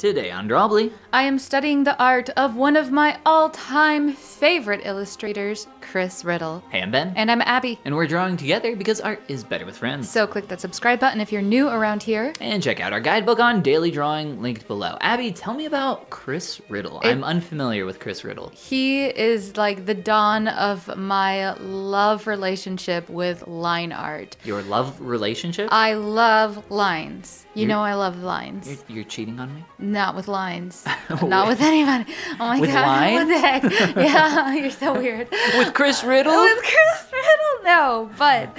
Today on Drawbli, I am studying the art of one of my all-time favorite illustrators, Chris Riddell. hey, I'm Ben. And I'm Abby. And we're drawing together because art is better with friends. So click that subscribe button if you're new around here. And check out our guidebook on daily drawing linked below. Abby, tell me about Chris Riddell. I'm unfamiliar with Chris Riddell. He is like the dawn of my love relationship with line art. Your love relationship? I love lines. You know I love lines. You're cheating on me? Not with lines. Not with anyone. Oh my With god. lines? What the heck? Yeah, you're so weird. With Chris Riddell? With Chris Riddell? No, but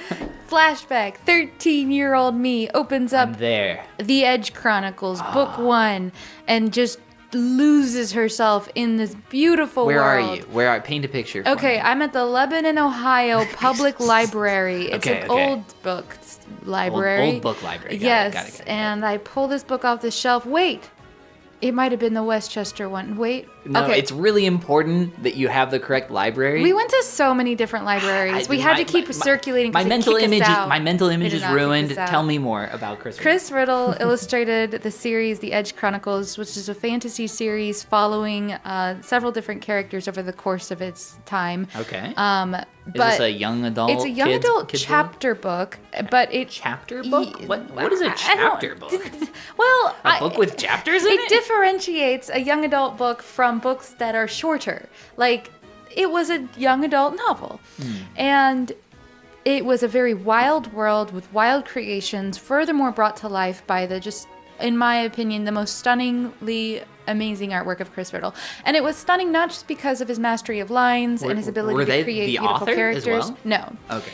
flashback. 13-year-old me opens up I'm there. the Edge Chronicles, book 1, and just loses herself in this beautiful Where world. are you? Paint a picture for Okay, me. I'm at the Lebanon, Ohio Public Library. It's Okay, an okay. old book library. Old book library. Got it. And I pull this book off the shelf. Wait, it might have been the Westchester one. Wait. No, okay. it's really important that you have the correct library. We went to so many different libraries. We had to keep circulating. My mental image It is did not ruined. kick us out. Tell me more about Chris Riddell. Chris Riddell illustrated the series The Edge Chronicles, which is a fantasy series following several different characters over the course of its time. Okay. Is But this a young adult? it's a young adult chapter book, but it Chapter book? What is a chapter book? Well, A book with chapters in it it? differentiates a young adult book from books that are shorter. Like, it was a young adult novel. And it was a very wild world with wild creations, furthermore brought to life by the just, in my opinion, the most stunningly amazing artwork of Chris Riddell. And it was stunning not just because of his mastery of lines and his ability were to they create the beautiful author as characters. well? No. Okay.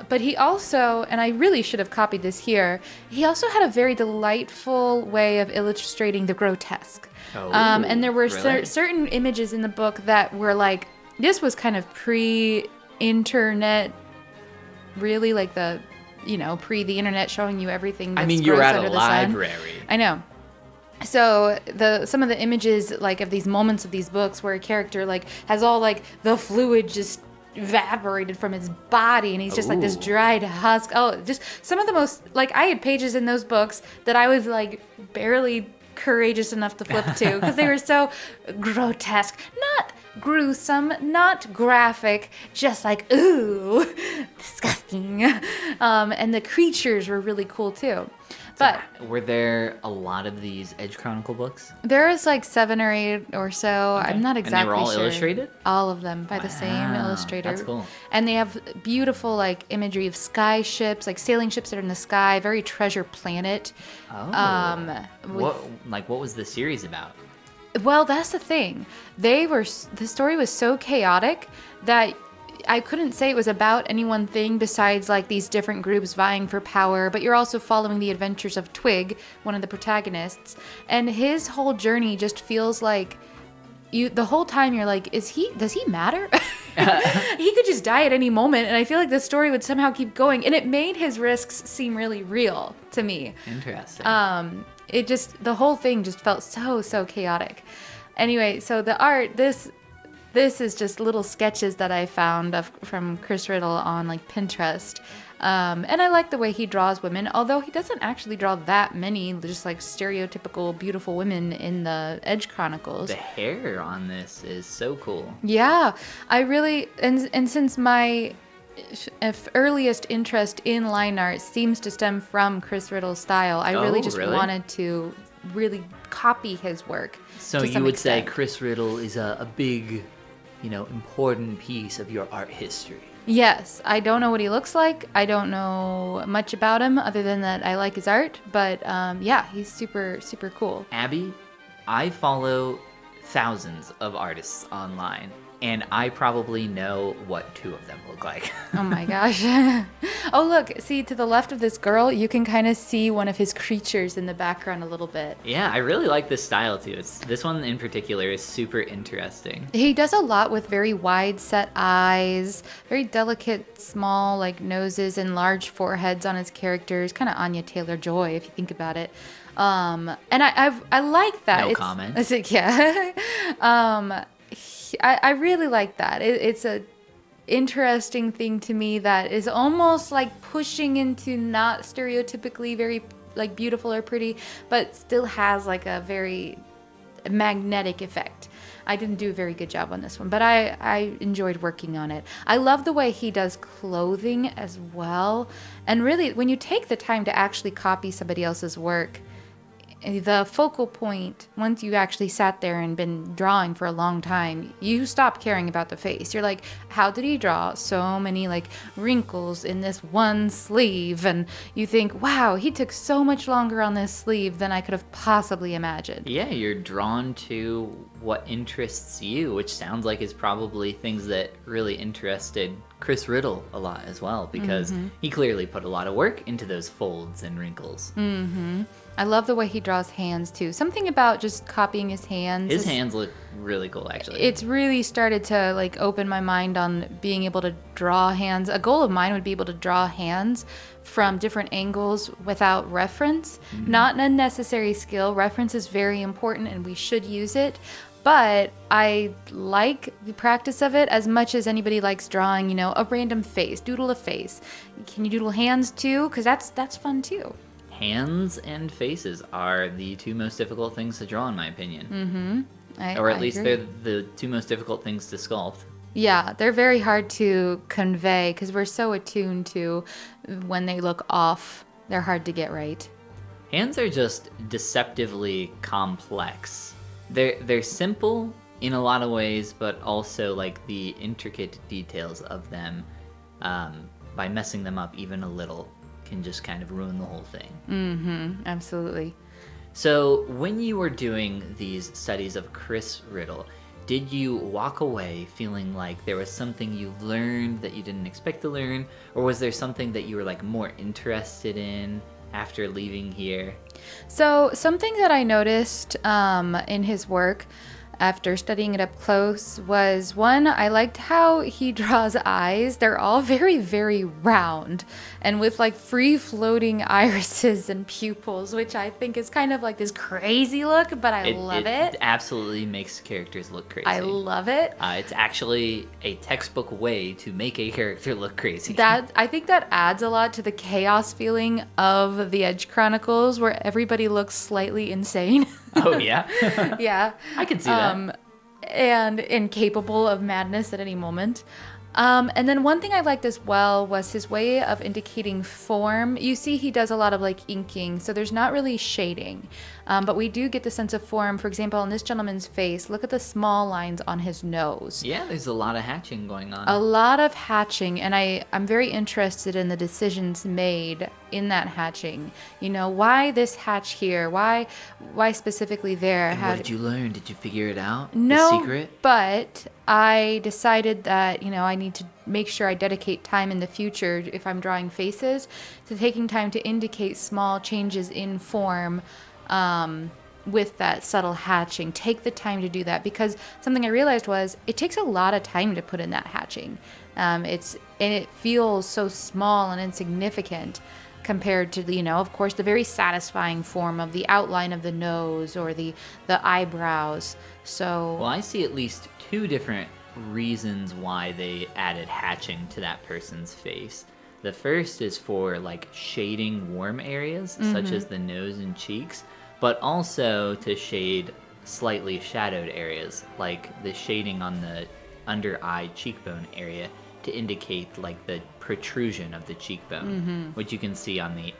But he also, and I really should have copied this here, he also had a very delightful way of illustrating the grotesque. Oh, And there were really? certain images in the book that were like, this was kind of pre-internet, really like the, pre the internet showing you everything that's you were gross at under a the sun. library. I know. So some of the images like of these moments of these books where a character like has all like the fluid just evaporated from his body and he's just like this Ooh. dried husk. Oh, just some of the most like I had pages in those books that I was like barely courageous enough to flip to because they were so grotesque, not gruesome, not graphic, just like ooh, disgusting. And the creatures were really cool too. But were there a lot of these Edge Chronicle books? there's like 7 or 8 or so. I'm not exactly And they were all sure. illustrated? All of them by the same Wow, illustrator. that's cool. And they have beautiful like imagery of sky ships, like sailing ships that are in the sky, very Treasure Planet. Oh. What was the series about? Well, that's the thing. The story was so chaotic that I couldn't say it was about any one thing besides like these different groups vying for power, but you're also following the adventures of Twig, one of the protagonists, and his whole journey just feels like the whole time you're like, does he matter? He could just die at any moment, and I feel like the story would somehow keep going, and it made his risks seem really real to me. Interesting. The whole thing just felt so chaotic. Anyway, so the art, this is just little sketches that I found from Chris Riddell on like Pinterest. And I like the way he draws women, although he doesn't actually draw that many just like stereotypical beautiful women in the Edge Chronicles. The hair on this is so cool. Yeah, I really, and since my earliest interest in line art seems to stem from Chris Riddell's style, I really just wanted to really copy his work. So to you some would say extent. Chris Riddell is a big, important piece of your art history. Yes, I don't know what he looks like. I don't know much about him other than that I like his art. But yeah, he's super, super cool. Abby, I follow thousands of artists online, and I probably know what 2 of them look like. Oh my gosh. Oh, look, see to the left of this girl, you can kind of see one of his creatures in the background a little bit. Yeah, I really like this style too. This one in particular is super interesting. He does a lot with very wide set eyes, very delicate, small like noses and large foreheads on his characters. Kind of Anya Taylor-Joy if you think about it. And I like that. No comment. It's like, yeah. I really like that. It's a interesting thing to me that is almost like pushing into not stereotypically very like beautiful or pretty, but still has like a very magnetic effect. I didn't do a very good job on this one, but I enjoyed working on it. I love the way he does clothing as well. And really, when you take the time to actually copy somebody else's work, the focal point, once you actually sat there and been drawing for a long time, you stop caring about the face. You're like, how did he draw so many like wrinkles in this one sleeve? And you think, wow, he took so much longer on this sleeve than I could have possibly imagined. Yeah, you're drawn to what interests you, which sounds like is probably things that really interested Chris Riddell a lot as well, because he clearly put a lot of work into those folds and wrinkles. I love the way he draws hands too. Something about just copying his hands. His hands look really cool, actually. It's really started to like open my mind on being able to draw hands. A goal of mine would be able to draw hands from different angles without reference. Not a necessary skill. Reference is very important and we should use it. But I like the practice of it as much as anybody likes drawing, you know, a random face, doodle a face. Can you doodle hands too? Because that's fun too. Hands and faces are the two most difficult things to draw, in my opinion. Or at least agree. they're the two most difficult things to sculpt. Yeah, they're very hard to convey because we're so attuned to when they look off. They're hard to get right. Hands are just deceptively complex. They're simple in a lot of ways, but also like the intricate details of them, by messing them up even a little, can just kind of ruin the whole thing. Absolutely. So when you were doing these studies of Chris Riddell, did you walk away feeling like there was something you learned that you didn't expect to learn, or was there something that you were like more interested in after leaving here? So something that I noticed in his work after studying it up close was, one, I liked how he draws eyes. They're all very, very round and with like free floating irises and pupils, which I think is kind of like this crazy look, but I love it. It absolutely makes characters look crazy. I love it. It's actually a textbook way to make a character look crazy. I think that adds a lot to the chaos feeling of the Edge Chronicles, where everybody looks slightly insane. Oh, yeah? Yeah. I can see that. And incapable of madness at any moment. And then one thing I liked as well was his way of indicating form. You see he does a lot of like inking, so there's not really shading. But we do get the sense of form. For example, on this gentleman's face, look at the small lines on his nose. Yeah, there's a lot of hatching going on. A lot of hatching, and I'm very interested in the decisions made in that hatching. You know, why this hatch here? Why specifically there? And what did you learn? Did you figure it out? No, The secret? but I decided that, you know, I need to make sure I dedicate time in the future, if I'm drawing faces, to taking time to indicate small changes in form with that subtle hatching. Take the time to do that, because something I realized was it takes a lot of time to put in that hatching. It feels so small and insignificant compared to the, you know, of course, the very satisfying form of the outline of the nose or the eyebrows. So Well, I see at least two different reasons why they added hatching to that person's face. The first is for like shading warm areas, such as the nose and cheeks, but also to shade slightly shadowed areas, like the shading on the under eye cheekbone area to indicate like the protrusion of the cheekbone, which you can see on the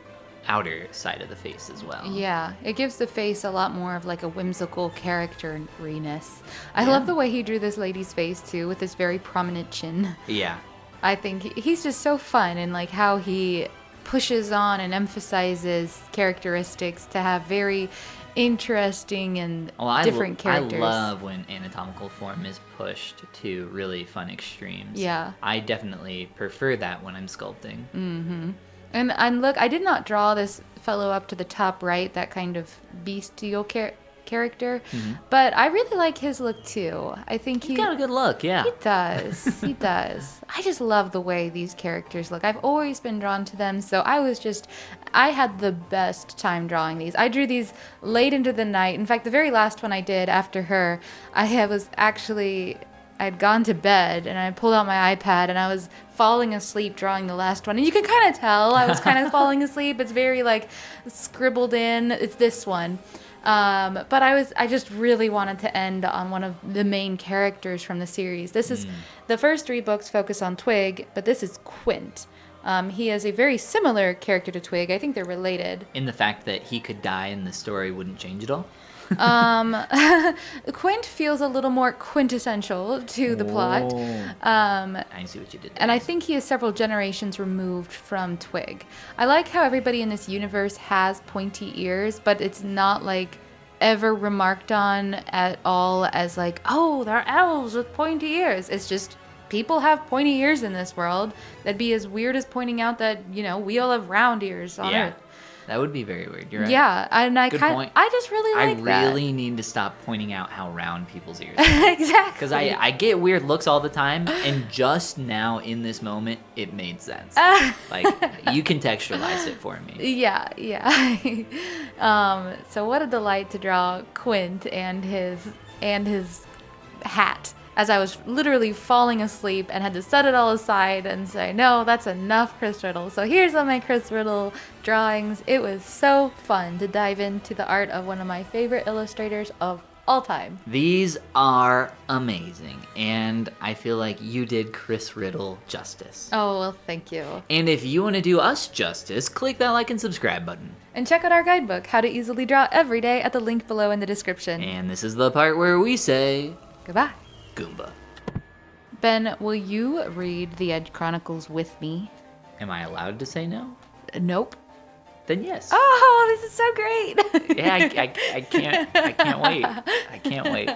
outer side of the face as well. yeah, it gives the face a lot more of like a whimsical characteriness. I love the way he drew this lady's face too, with this very prominent chin. Yeah. I think he's just so fun, and like how he pushes on and emphasizes characteristics to have very interesting and different characters. I love when anatomical form is pushed to really fun extremes. Yeah. I definitely prefer that when I'm sculpting. And look, I did not draw this fellow up to the top right, that kind of bestial character, but I really like his look too. I think He's got a good look, yeah. He does. He does. I just love the way these characters look. I've always been drawn to them, so I had the best time drawing these. I drew these late into the night. In fact, the very last one I did after her, I was actually I'd gone to bed and I pulled out my iPad and I was falling asleep drawing the last one. And you can kind of tell I was kind of falling asleep. It's very like scribbled in. It's this one. But I just really wanted to end on one of the main characters from the series. This is the first 3 books focus on Twig, but this is Quint. He is a very similar character to Twig. I think they're related. In the fact that he could die and the story wouldn't change at all? Quint feels a little more quintessential to the plot. I see what you did there. And I think he is several generations removed from Twig. I like how everybody in this universe has pointy ears, but it's not like ever remarked on at all as like, oh, they're elves with pointy ears. It's just people have pointy ears in this world. That'd be as weird as pointing out that, we all have round ears on Earth. That would be very weird. You're right. Yeah, and I just really like that. I really need to stop pointing out how round people's ears are. Exactly. Because I get weird looks all the time, and just now in this moment, it made sense. Like, you contextualize it for me. Yeah. So what a delight to draw Quint and his hat. As I was literally falling asleep and had to set it all aside and say, no, that's enough Chris Riddell. So here's all my Chris Riddell drawings. It was so fun to dive into the art of one of my favorite illustrators of all time. These are amazing, and I feel like you did Chris Riddell justice. Oh, well, thank you. And if you want to do us justice, click that like and subscribe button. And check out our guidebook, How to Easily Draw Every Day, at the link below in the description. And this is the part where we say... goodbye. Goomba. Ben, will you read the Edge Chronicles with me? Am I allowed to say no? Nope. Then yes. Oh, this is so great. Yeah, I can't wait. I can't wait.